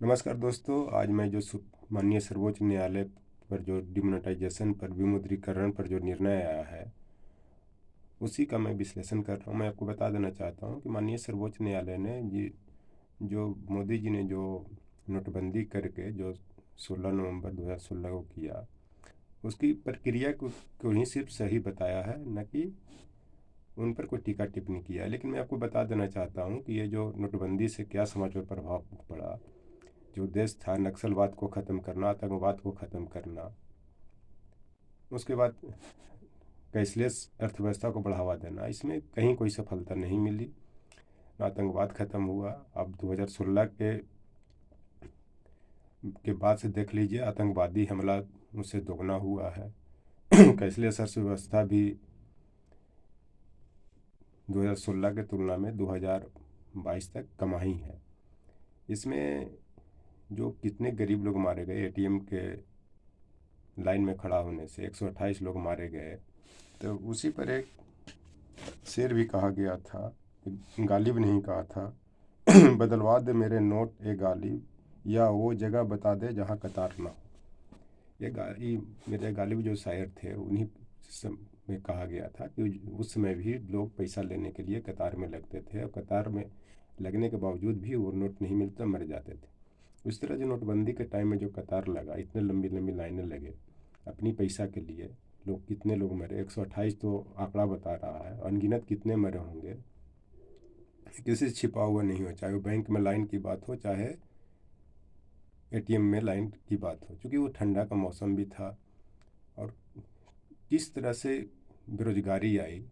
नमस्कार दोस्तों। आज मैं जो माननीय सर्वोच्च न्यायालय पर जो डिमोनेटाइजेशन पर विमुद्रीकरण पर जो निर्णय आया है उसी का मैं विश्लेषण कर रहा हूँ। मैं आपको बता देना चाहता हूँ कि माननीय सर्वोच्च न्यायालय ने जो मोदी जी ने जो नोटबंदी करके जो 16 नवंबर 2016 को किया, उसकी प्रक्रिया को ही सिर्फ सही बताया है, न कि उन पर कोई टीका टिप्पणी किया है। लेकिन मैं आपको बता देना चाहता हूँ कि ये जो नोटबंदी से क्या समाज पर प्रभाव पड़ा। जो उद्देश्य था नक्सलवाद को ख़त्म करना, आतंकवाद को ख़त्म करना, उसके बाद कैशलेस अर्थव्यवस्था को बढ़ावा देना, इसमें कहीं कोई सफलता नहीं मिली। आतंकवाद ख़त्म हुआ। अब 2016 के बाद से देख लीजिए, आतंकवादी हमला उससे दोगुना हुआ है। कैशलेस अर्थव्यवस्था भी 2016 के तुलना में 2022 तक कम ही है। इसमें जो कितने गरीब लोग मारे गए, एटीएम के लाइन में खड़ा होने से 128 लोग मारे गए। तो उसी पर एक शेर भी कहा गया था, गालिब नहीं कहा था। बदलवा दे मेरे नोट ए गालिब, या वो जगह बता दे जहाँ कतार ना हो। ये मेरे गालिब जो शायर थे, उन्हीं में कहा गया था कि उस समय भी लोग पैसा लेने के लिए कतार में लगते थे, और कतार में लगने के बावजूद भी वो नोट नहीं मिलता, मर जाते थे। उस तरह जो नोटबंदी के टाइम में जो कतार लगा, इतने लंबी लंबी लाइनें लगे अपनी पैसा के लिए, लोग कितने लोग मरे, 128 तो आंकड़ा बता रहा है, अनगिनत कितने मरे होंगे। किसी से छिपा हुआ नहीं हो, चाहे वो बैंक में लाइन की बात हो, चाहे एटीएम में लाइन की बात हो। क्योंकि वो ठंडा का मौसम भी था, और किस तरह से बेरोजगारी आई,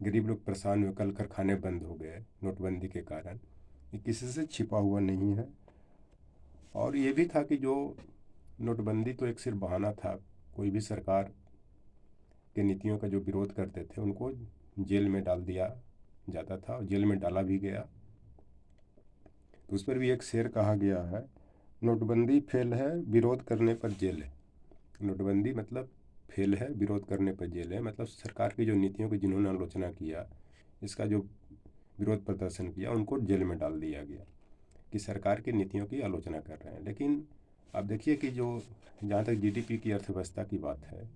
गरीब लोग परेशान हुए, कल कारखाने बंद हो गए नोटबंदी के कारण। ये किसी से छिपा हुआ नहीं है। और ये भी था कि जो नोटबंदी तो एक सिर्फ बहाना था। कोई भी सरकार के नीतियों का जो विरोध करते थे उनको जेल में डाल दिया जाता था, और जेल में डाला भी गया। तो उस पर भी एक शेर कहा गया है, नोटबंदी फेल है, विरोध करने पर जेल है। नोटबंदी मतलब फेल है, विरोध करने पर जेल है। मतलब सरकार की जो नीतियों की जिन्होंने आलोचना किया, इसका जो विरोध प्रदर्शन किया, उनको जेल में डाल दिया गया कि सरकार की नीतियों की आलोचना कर रहे हैं। लेकिन आप देखिए कि जो जहाँ तक जीडीपी की अर्थव्यवस्था की बात है,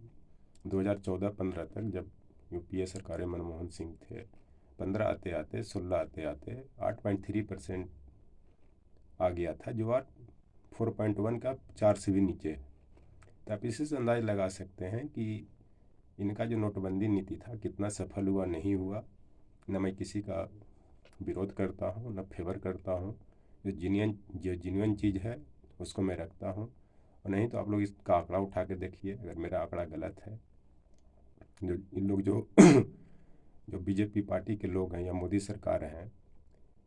2014-15 तक जब यूपीए सरकारें मनमोहन सिंह थे, 15 आते आते 16 आते आते 8.3% आ गया था, जो आज 4.1 का 4 से भी नीचे है। तो आप इसी से अंदाज लगा सकते हैं कि इनका जो नोटबंदी नीति था कितना सफल हुआ, नहीं हुआ। न मैं किसी का विरोध करता हूँ, न फेवर करता हूँ। जो जिन्यन चीज़ है उसको मैं रखता हूँ। और नहीं तो आप लोग इसका आंकड़ा उठा के देखिए, अगर मेरा आंकड़ा गलत है। जो इन लोग जो जो बीजेपी पार्टी के लोग हैं या मोदी सरकार हैं,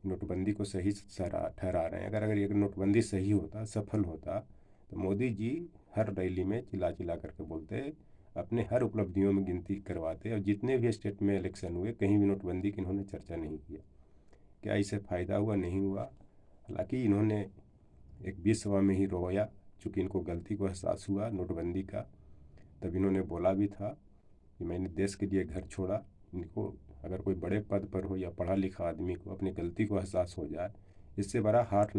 नोटबंदी को सही ठहरा रहे हैं। अगर ये नोटबंदी सही होता, सफल होता, तो मोदी जी हर रैली में चिल्ला चिल्ला करके बोलते, अपने हर उपलब्धियों में गिनती करवाते, और जितने भी स्टेट में इलेक्शन हुए कहीं भी नोटबंदी की इन्होंने चर्चा नहीं किया। क्या इससे फ़ायदा हुआ? नहीं हुआ। हालांकि इन्होंने एक 20 सभा में ही रोया, चूँकि इनको गलती को एहसास हुआ नोटबंदी का। तब इन्होंने बोला भी था कि मैंने देश के लिए घर छोड़ा। इनको अगर कोई बड़े पद पर हो या पढ़ा लिखा आदमी को अपनी गलती को एहसास हो जाए, इससे बड़ा हार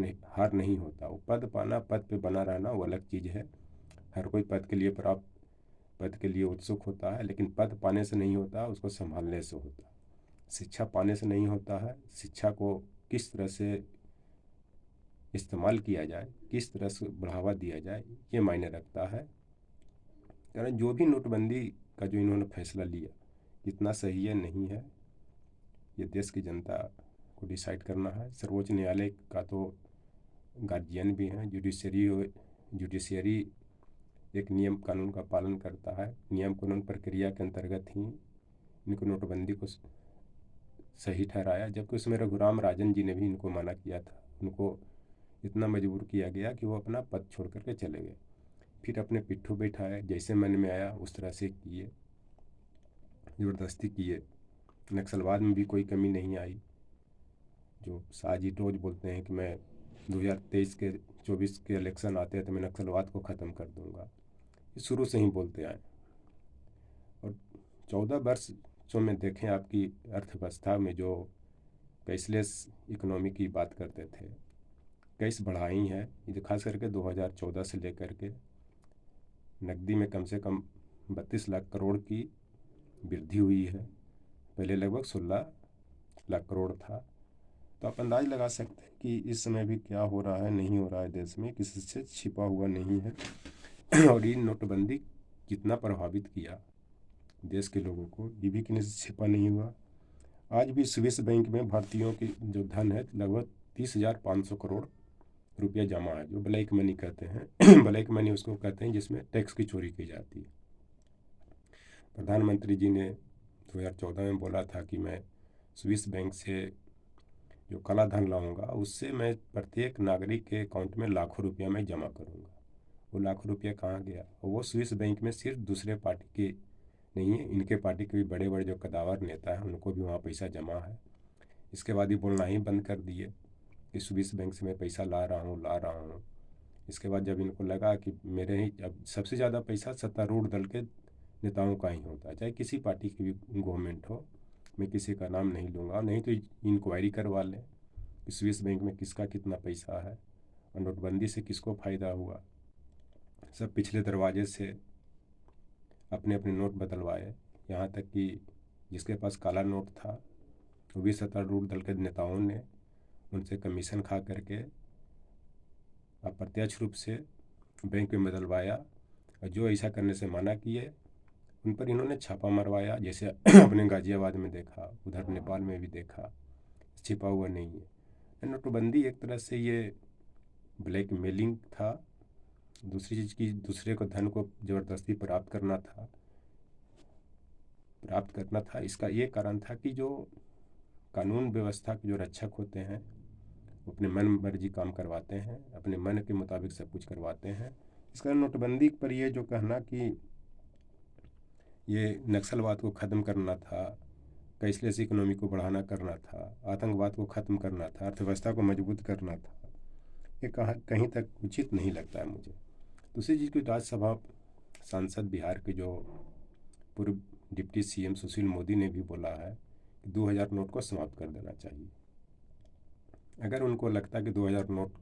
नहीं होता। वो पद पाना, पद पे बना रहना, वो अलग चीज़ है। हर कोई पद के लिए उत्सुक होता है, लेकिन पद पाने से नहीं होता, उसको संभालने से होता है। शिक्षा पाने से नहीं होता है। शिक्षा को किस तरह से इस्तेमाल किया जाए, किस तरह से बढ़ावा दिया जाए, ये मायने रखता है। कारण जो भी नोटबंदी का जो इन्होंने फैसला लिया, कितना सही है नहीं है, ये देश की जनता को डिसाइड करना है। सर्वोच्च न्यायालय का तो गार्जियन भी हैं। जुडिशरी एक नियम कानून का पालन करता है। नियम कानून प्रक्रिया के अंतर्गत ही इनको नोटबंदी को सही ठहराया, जबकि उसमें रघुराम राजन जी ने भी इनको मना किया था। उनको इतना मजबूर किया गया कि वो अपना पद छोड़ करके चले गए। फिर अपने पिट्ठू बैठाए, जैसे मन में आया उस तरह से किए, ज़बरदस्ती किए। नक्सलवाद में भी कोई कमी नहीं आई। जो साजी रोज बोलते हैं कि मैं 2023 के 24 के इलेक्शन आते हैं तो मैं नक्सलवाद को ख़त्म कर दूंगा, ये शुरू से ही बोलते आए। और 14 वर्षों में देखें, आपकी अर्थव्यवस्था में जो कैशलेस इकोनॉमी की बात करते थे, कैश बढ़ाई है, ये खास करके 2014 से लेकर के नकदी में कम से कम 32 लाख करोड़ की वृद्धि हुई है। पहले लगभग 16 लाख करोड़ था। तो आप अंदाज लगा सकते हैं कि इस समय भी क्या हो रहा है, नहीं हो रहा है देश में, किसी से छिपा हुआ नहीं है। और ये नोटबंदी कितना प्रभावित किया देश के लोगों को, ये भी किसी से छिपा नहीं हुआ। आज भी स्विस बैंक में भारतीयों की जो धन है लगभग 30,500 करोड़ रुपया जमा है, जो ब्लैक मनी कहते हैं। ब्लैक मनी उसको कहते हैं जिसमें टैक्स की चोरी की जाती है। प्रधानमंत्री जी ने 2014 में बोला था कि मैं स्विस बैंक से जो काला धन लाऊंगा उससे मैं प्रत्येक नागरिक के अकाउंट में लाखों रुपया मैं जमा करूंगा। वो लाखों रुपया कहाँ गया? और वो स्विस बैंक में सिर्फ दूसरे पार्टी के नहीं है, इनके पार्टी के भी बड़े बड़े जो कदावर नेता हैं उनको भी वहाँ पैसा जमा है। इसके बाद ही बोलना ही बंद कर दिए कि स्विस बैंक से मैं पैसा ला रहा हूँ। इसके बाद जब इनको लगा कि मेरे ही अब सबसे ज़्यादा पैसा सत्तारूढ़ दल के नेताओं का ही होता है, चाहे किसी पार्टी की भी गवर्नमेंट हो, मैं किसी का नाम नहीं लूँगा, नहीं तो इंक्वायरी करवा लें कि स्विस बैंक में किसका कितना पैसा है और नोटबंदी से किसको फ़ायदा हुआ। सब पिछले दरवाजे से अपने अपने नोट बदलवाए, यहाँ तक कि जिसके पास काला नोट था वो भी सत्तारूढ़ दल के नेताओं ने उनसे कमीशन खा करके अप्रत्यक्ष रूप से बैंक में बदलवाया। और जो ऐसा करने से मना किए उन पर इन्होंने छापा मरवाया, जैसे अपने गाजियाबाद में देखा, उधर नेपाल में भी देखा। छिपा हुआ नहीं है। नोटबंदी एक तरह से ये ब्लैक मेलिंग था, दूसरी चीज़ की दूसरे को धन को ज़बरदस्ती प्राप्त करना था। इसका ये कारण था कि जो कानून व्यवस्था के जो रक्षक होते हैं वो अपने मन मर्जी काम करवाते हैं, अपने मन के मुताबिक सब कुछ करवाते हैं। इस कारण नोटबंदी पर ये जो कहना कि ये नक्सलवाद को ख़त्म करना था, कैशलेस इकोनॉमी को बढ़ाना करना था, आतंकवाद को ख़त्म करना था, अर्थव्यवस्था को मजबूत करना था, ये कहीं तक उचित नहीं लगता है मुझे। दूसरी चीज़ की राज्यसभा सांसद बिहार के जो पूर्व डिप्टी सीएम सुशील मोदी ने भी बोला है कि 2000 नोट को समाप्त कर देना चाहिए। अगर उनको लगता कि 2000 नोट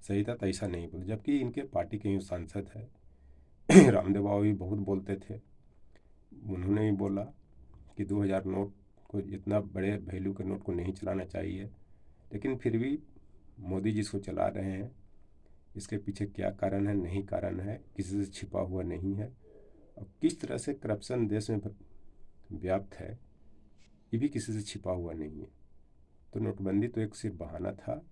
सही था तो ऐसा नहीं बोले, जबकि इनके पार्टी के ही सांसद है। रामदेव बाबा भी बहुत बोलते थे, उन्होंने भी बोला कि 2000 नोट को, इतना बड़े वैल्यू के नोट को नहीं चलाना चाहिए। लेकिन फिर भी मोदी जी इसको चला रहे हैं। इसके पीछे क्या कारण है, नहीं कारण है, किसी से छिपा हुआ नहीं है। और किस तरह से करप्शन देश में व्याप्त है ये भी किसी से छिपा हुआ नहीं है। तो नोटबंदी तो एक सिर्फ बहाना था,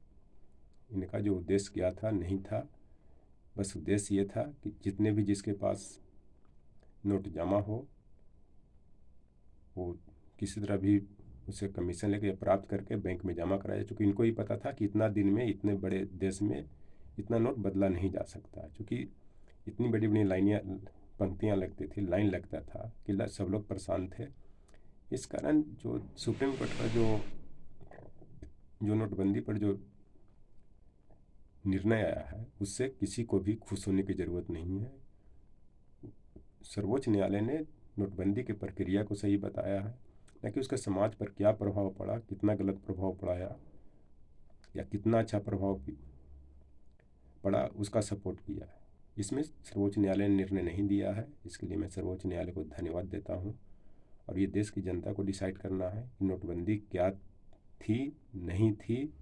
इनका जो उद्देश्य क्या था नहीं था। बस उद्देश्य ये था कि जितने भी जिसके पास नोट जमा हो वो किसी तरह भी उससे कमीशन लेके प्राप्त करके बैंक में जमा कराया, चूँकि इनको ही पता था कि इतना दिन में इतने बड़े देश में इतना नोट बदला नहीं जा सकता, क्योंकि इतनी बड़ी बड़ी पंक्तियाँ लगती थी, लाइन लगता था कि सब लोग परेशान थे। इस कारण जो सुप्रीम कोर्ट का जो नोटबंदी पर जो निर्णय आया है उससे किसी को भी खुश होने की ज़रूरत नहीं है। सर्वोच्च न्यायालय ने नोटबंदी की प्रक्रिया को सही बताया है, न कि उसका समाज पर क्या प्रभाव पड़ा, कितना गलत प्रभाव पड़ा या कितना अच्छा प्रभाव पड़ा, उसका सपोर्ट किया है। इसमें सर्वोच्च न्यायालय ने निर्णय नहीं दिया है, इसके लिए मैं सर्वोच्च न्यायालय को धन्यवाद देता हूँ। और ये देश की जनता को डिसाइड करना है कि नोटबंदी क्या थी, नहीं थी,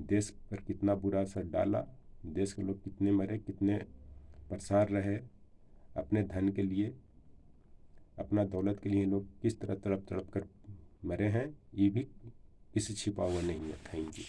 देश पर कितना बुरा असर डाला, देश के लोग कितने मरे, कितने परेशान रहे, अपने धन के लिए, अपना दौलत के लिए लोग किस तरह तड़प तड़प कर मरे हैं, ये भी किसी छिपा हुआ नहीं है। Thank you.